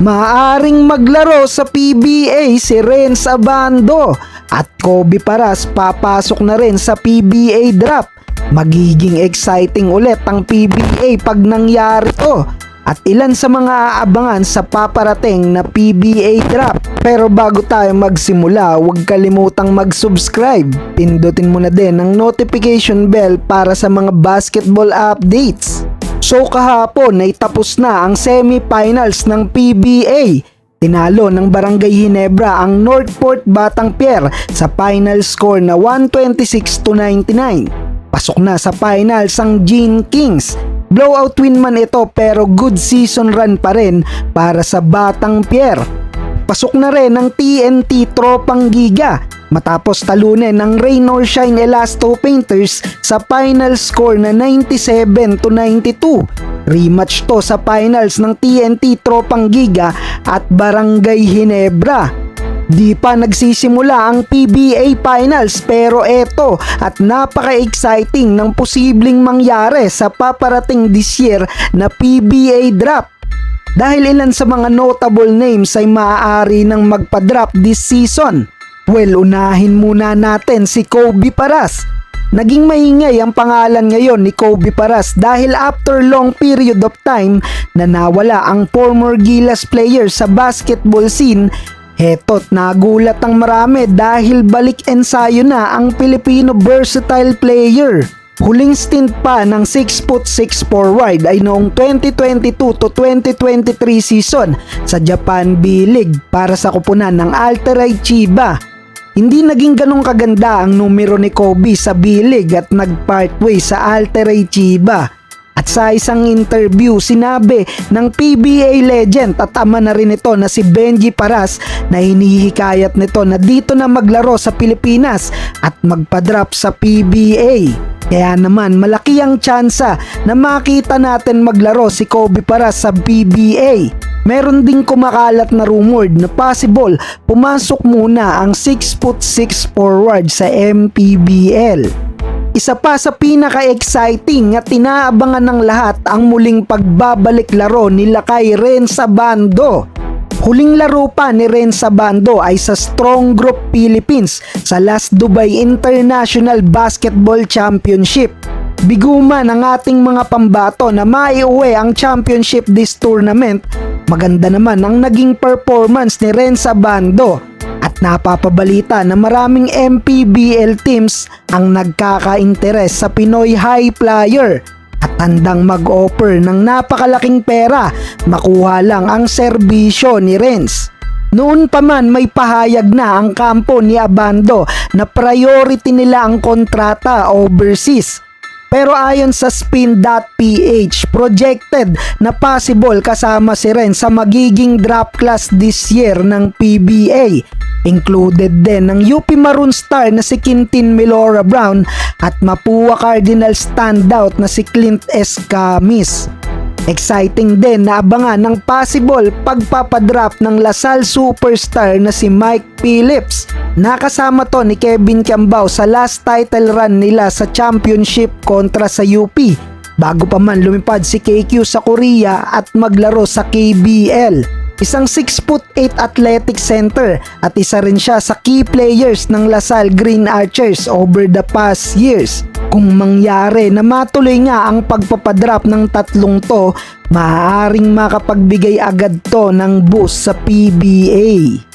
Maaaring maglaro sa PBA si Renz Abando at Kobe Paras papasok na rin sa PBA draft. Magiging exciting ulit ang PBA pag nangyari to at ilan sa mga aabangan sa paparating na PBA draft. Pero bago tayo magsimula, huwag kalimutang mag-subscribe. Pindutin mo na din ang notification bell para sa mga basketball updates. So kahapon ay tapos na ang semifinals ng PBA. Tinalo ng Barangay Ginebra ang Northport Batangpier sa final score na 126-99. Pasok na sa finals ang Gene Kings. Blowout win man ito pero good season run pa rin para sa Batangpier. Pasok na rin ang TNT Tropang Giga matapos talunin ng Rain or Shine Elasto Painters sa final score na 97-92. Rematch to sa finals ng TNT Tropang Giga at Barangay Ginebra. Di pa nagsisimula ang PBA Finals pero eto at napaka-exciting ng posibleng mangyari sa paparating this year na PBA Draft. Dahil ilan sa mga notable names ay maaari nang magpa-draft this season. Well, unahin muna natin si Kobe Paras. Naging maingay ang pangalan ngayon ni Kobe Paras dahil after long period of time na nawala ang former Gilas player sa basketball scene. Heto't nagulat ang marami dahil balik ensayo na ang Pilipino versatile player. Huling stint pa ng 6'6" forward ay noong 2022 to 2023 season sa Japan B-League para sa kupunan ng Alteray Chiba. Hindi naging ganong kaganda ang numero ni Kobe sa B-League at nag-part way sa Alteray Chiba. At sa isang interview, sinabi ng PBA legend at ama na rin ito na si Benji Paras na hinihikayat nito na dito na maglaro sa Pilipinas at magpa-drop sa PBA. Kaya naman malaki ang tsansa na makita natin maglaro si Kobe Paras sa PBA. Meron ding kumakalat na rumored na possible pumasok muna ang 6'6" forward sa MPBL. Isa pa sa pinaka-exciting at tinaabangan ng lahat ang muling pagbabalik laro nila kay Renz Abando. Huling laro pa ni Renz Abando ay sa Strong Group Philippines sa last Dubai International Basketball Championship. Biguman ang ating mga pambato na maiuwi ang championship this tournament. Maganda naman ang naging performance ni Renz Abando. At napapabalita na maraming MPBL teams ang nagkaka-interes sa Pinoy High Flyer at handang mag-offer ng napakalaking pera makuha lang ang serbisyo ni Renz. Noon pa man may pahayag na ang kampo ni Abando na priority nila ang kontrata overseas. Pero ayon sa spin.ph, projected na possible kasama si Renz sa magiging draft class this year ng PBA. Included din ng UP Maroon star na si Quintin Melora Brown at Mapua Cardinal standout na si Clint Escamis. Exciting din na abangan ng possible pagpapadraft ng Lasal superstar na si Mike Phillips. Nakasama to ni Kevin Cambao sa last title run nila sa championship kontra sa UP bago pa man lumipad si KQ sa Korea at maglaro sa KBL. Isang 6'8" athletic center at isa rin siya sa key players ng Lasal Green Archers over the past years. Kung mangyari na matuloy nga ang pagpapadrap ng tatlong to, maaaring makapagbigay agad to ng boost sa PBA.